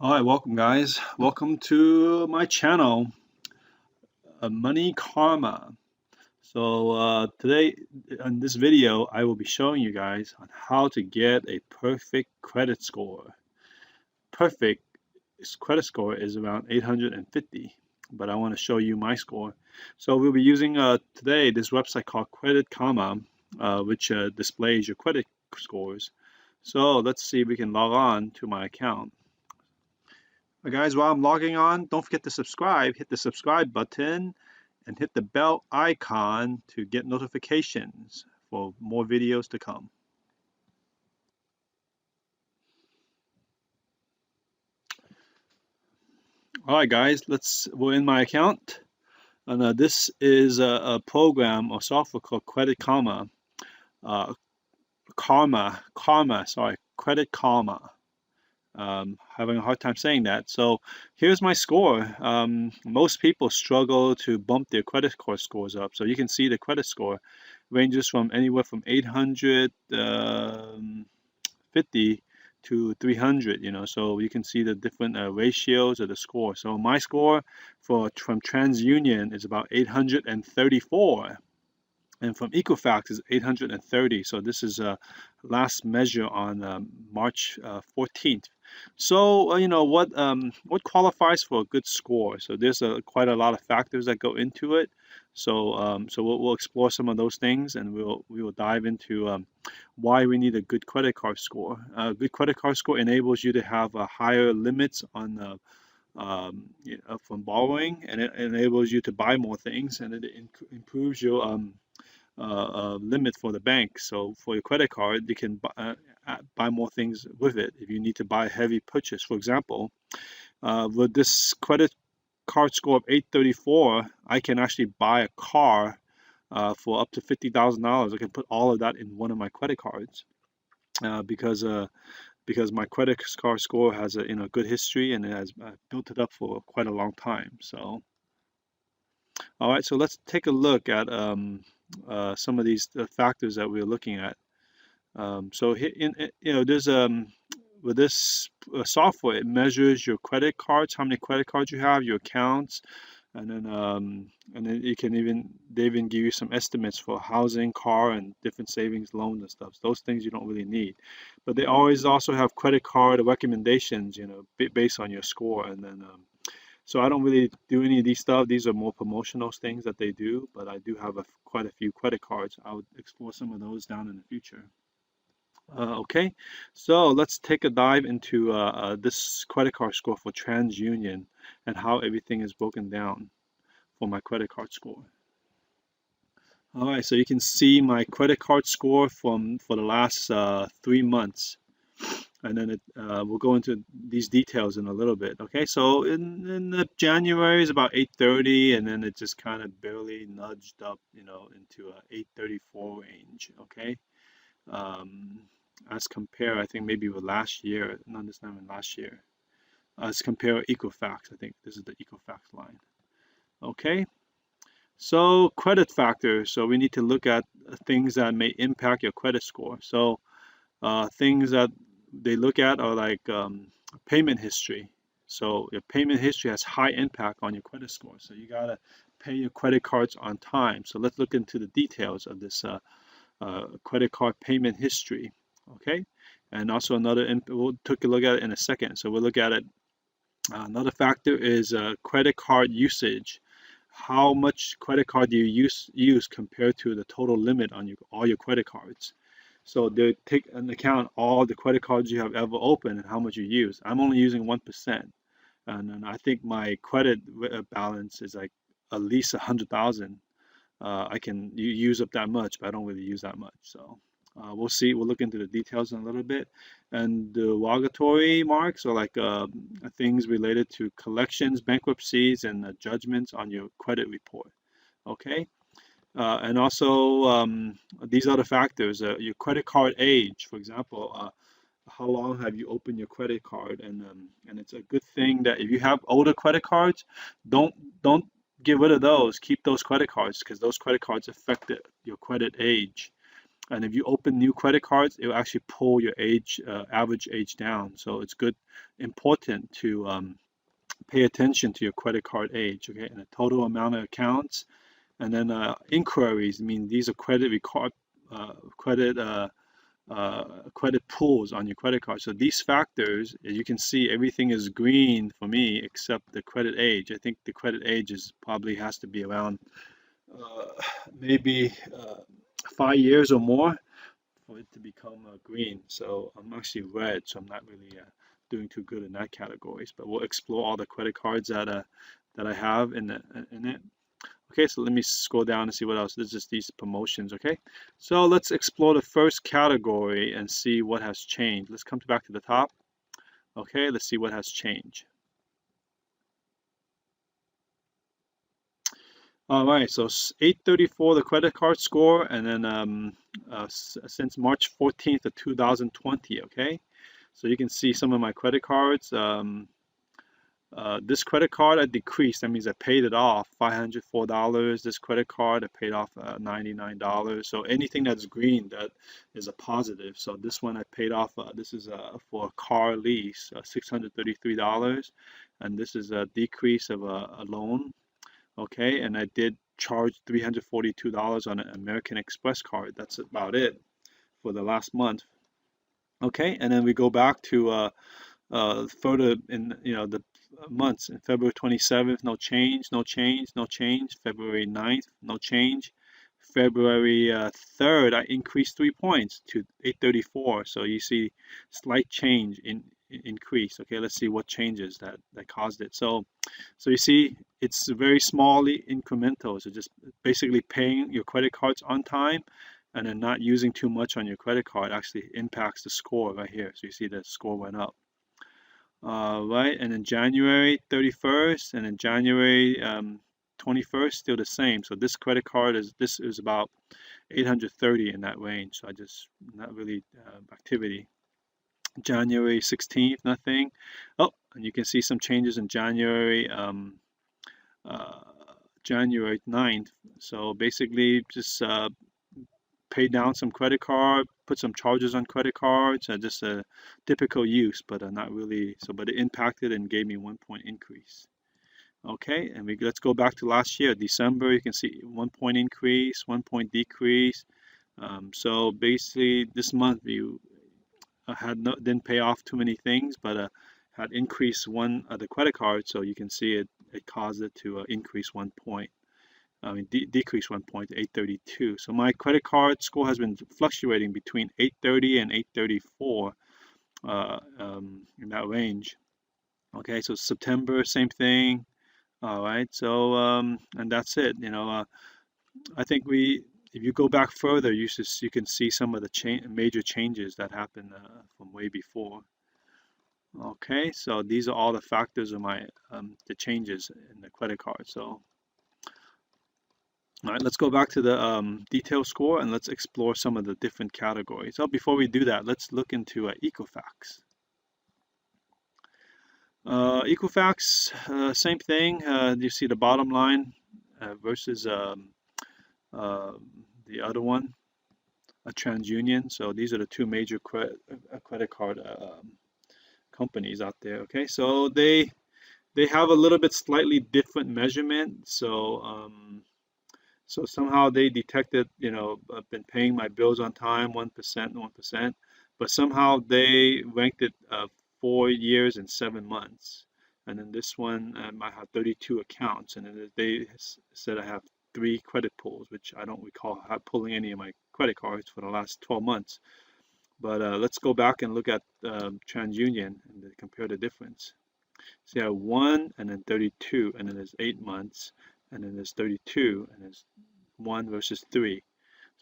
All right, welcome guys. Welcome to my channel, Money Karma. Today in this video, I will be showing you guys on how to get a perfect credit score. Perfect credit score is around 850, but I want to show you my score. So we'll be using today this website called Credit Karma, which displays your credit scores. So let's see if we can log on to my account. Guys, while I'm logging on, don't forget to subscribe. Hit the subscribe button and hit the bell icon to get notifications for more videos to come. All right, guys, we're in my account. And this is a program or software called Credit Karma. Credit Karma. Having a hard time saying that. So here's my score. Most people struggle to bump their credit card scores up. So you can see the credit score ranges from anywhere from 850 to 300, so you can see the different ratios of the score. So my score from TransUnion is about 834. And from Equifax is 830. So this is last measure on March 14th. So what qualifies for a good score? So there's quite a lot of factors that go into it. So we'll explore some of those things, and we will dive into why we need a good credit card score. A good credit card score enables you to have higher limits on from borrowing, and it enables you to buy more things, and it improves your limit for the bank. So for your credit card, you can buy more things with it if you need to buy a heavy purchase. For example, with this credit card score of 834, I can actually buy a car for up to $50,000. I can put all of that in one of my credit cards because my credit card score has a good history, and it has built it up for quite a long time. So all right, so let's take a look at some of these factors that we're looking at. There's with this software, it measures your credit cards, how many credit cards you have, your accounts, and then they even give you some estimates for housing, car, and different savings, loans, and stuff. Those things you don't really need, but they always also have credit card recommendations, based on your score, and then. So I don't really do any of these stuff. These are more promotional things that they do, but I do have quite a few credit cards. I would explore some of those down in the future. Okay, so let's take a dive into this credit card score for TransUnion and how everything is broken down for my credit card score. All right, so you can see my credit card score for the last 3 months. And then we'll go into these details in a little bit. Okay, so in the January is about 830, and then it just kind of barely nudged up, into a 834 range. Okay, as compare, I think maybe with last year, not this time, last year. As compare Equifax, I think this is the Equifax line. Okay, so credit factors. So we need to look at things that may impact your credit score. So things that they look at are like payment history. So your payment history has high impact on your credit score. So you gotta pay your credit cards on time. So let's look into the details of this credit card payment history. Okay, and also we'll take a look at it in a second. So we'll look at it. Another factor is credit card usage. How much credit card do you use compared to the total limit on all your credit cards? So they take into account all the credit cards you have ever opened and how much you use. I'm only using 1%, and then I think my credit balance is like at least 100,000. I can use up that much, but I don't really use that much. So we'll see. We'll look into the details in a little bit. And the derogatory marks are like things related to collections, bankruptcies, and judgments on your credit report. Okay. And also these other factors, your credit card age, for example, how long have you opened your credit card? And it's a good thing that if you have older credit cards, don't get rid of those. Keep those credit cards, because those credit cards affect your credit age. And if you open new credit cards, it will actually pull your age, average age down. So it's important to pay attention to your credit card age, okay, and the total amount of accounts. And then inquiries, I mean, these are credit pulls on your credit card. So these factors, as you can see, everything is green for me except the credit age. I think the credit age probably has to be around maybe 5 years or more for it to become green. So I'm actually red, so I'm not really doing too good in that categories. But we'll explore all the credit cards that I have in it. Okay, so let me scroll down and see what else. This is just these promotions, okay? So let's explore the first category and see what has changed. Let's come back to the top. Okay, let's see what has changed. All right, so 834, the credit card score, and then since March 14th of 2020, okay? So you can see some of my credit cards. This credit card I decreased. That means I paid it off, $504. This credit card I paid off $99. So anything that's green, that is a positive. So this one I paid off. This is for a car lease, $633, and this is a decrease of a loan. Okay, and I did charge $342 on an American Express card. That's about it for the last month. Okay, and then we go back to further in the months. In February 27th, no change, no change, no change. February 9th, no change. February 3rd, I increased 3 points to 834. So you see slight change in increase. Okay, let's see what changes that caused it. So you see it's very smallly incremental. So just basically paying your credit cards on time and then not using too much on your credit card actually impacts the score right here. So you see the score went up. Right, and then January 31st and then January 21st, still the same. So this credit card is about 830 in that range. So I just not really activity. January 16th, nothing. Oh, and you can see some changes in January January 9th. So basically just pay down some credit card, put some charges on credit cards, just a typical use, but not really. So, but it impacted and gave me 1 point increase. Okay, and let's go back to last year, December. You can see 1 point increase, 1 point decrease. So basically, this month you didn't pay off too many things, but had increased one of the credit card. So you can see it caused it to increase 1 point. I mean, decrease 1 point to 832. So my credit card score has been fluctuating between 830 and 834 in that range. Okay, so September, same thing. All right, so and that's it. I think if you go back further, you can see some of the major changes that happened from way before. Okay, so these are all the factors of my the changes in the credit card. So. All right, let's go back to the detail score and let's explore some of the different categories. So before we do that, let's look into Equifax. Equifax, same thing. You see the bottom line versus the other one, TransUnion. So these are the two major credit card companies out there. Okay, so they have a little bit slightly different measurement. So somehow they detected, I've been paying my bills on time, 1%, 1%, but somehow they ranked it 4 years and 7 months. And then this one, I have 32 accounts, and then they said I have 3 credit pulls, which I don't recall pulling any of my credit cards for the last 12 months. But let's go back and look at TransUnion and compare the difference. So you have 1 and then 32, and then there's 8 months. And then there's 32, and there's 1 versus 3.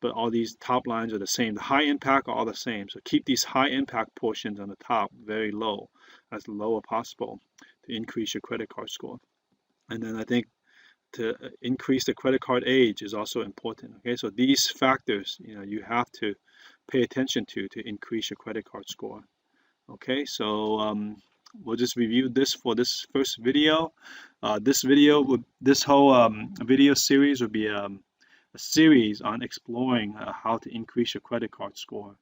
But all these top lines are the same. The high impact are all the same. So keep these high impact portions on the top very low, as low as possible, to increase your credit card score. And then I think to increase the credit card age is also important. Okay, so these factors, you have to pay attention to increase your credit card score. Okay, so we'll just review this for this first video. This whole video series will be a series on exploring how to increase your credit card score.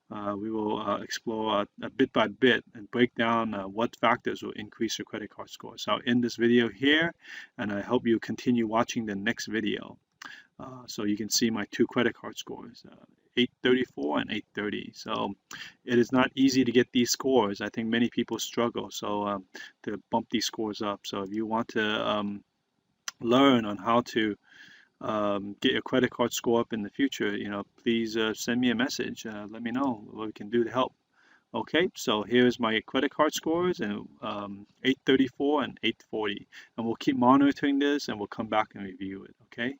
We will explore bit by bit and break down what factors will increase your credit card score. So I'll end this video here, and I hope you continue watching the next video. So you can see my 2 credit card scores, 834 and 830. So it is not easy to get these scores. I think many people struggle to bump these scores up. So if you want to learn on how to get your credit card score up in the future, please send me a message. Let me know what we can do to help. Okay, so here's my credit card scores, and 834 and 840. And we'll keep monitoring this, and we'll come back and review it, okay?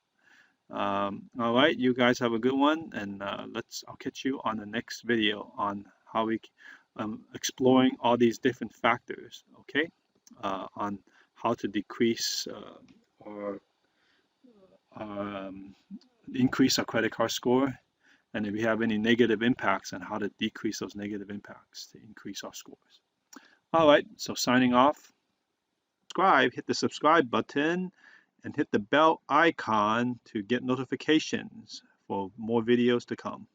All right, you guys have a good one, and I'll catch you on the next video on how we exploring all these different factors, okay? On how to decrease or increase our credit card score, and if we have any negative impacts, and how to decrease those negative impacts to increase our scores. All right, so signing off. Subscribe, hit the subscribe button, and hit the bell icon to get notifications for more videos to come.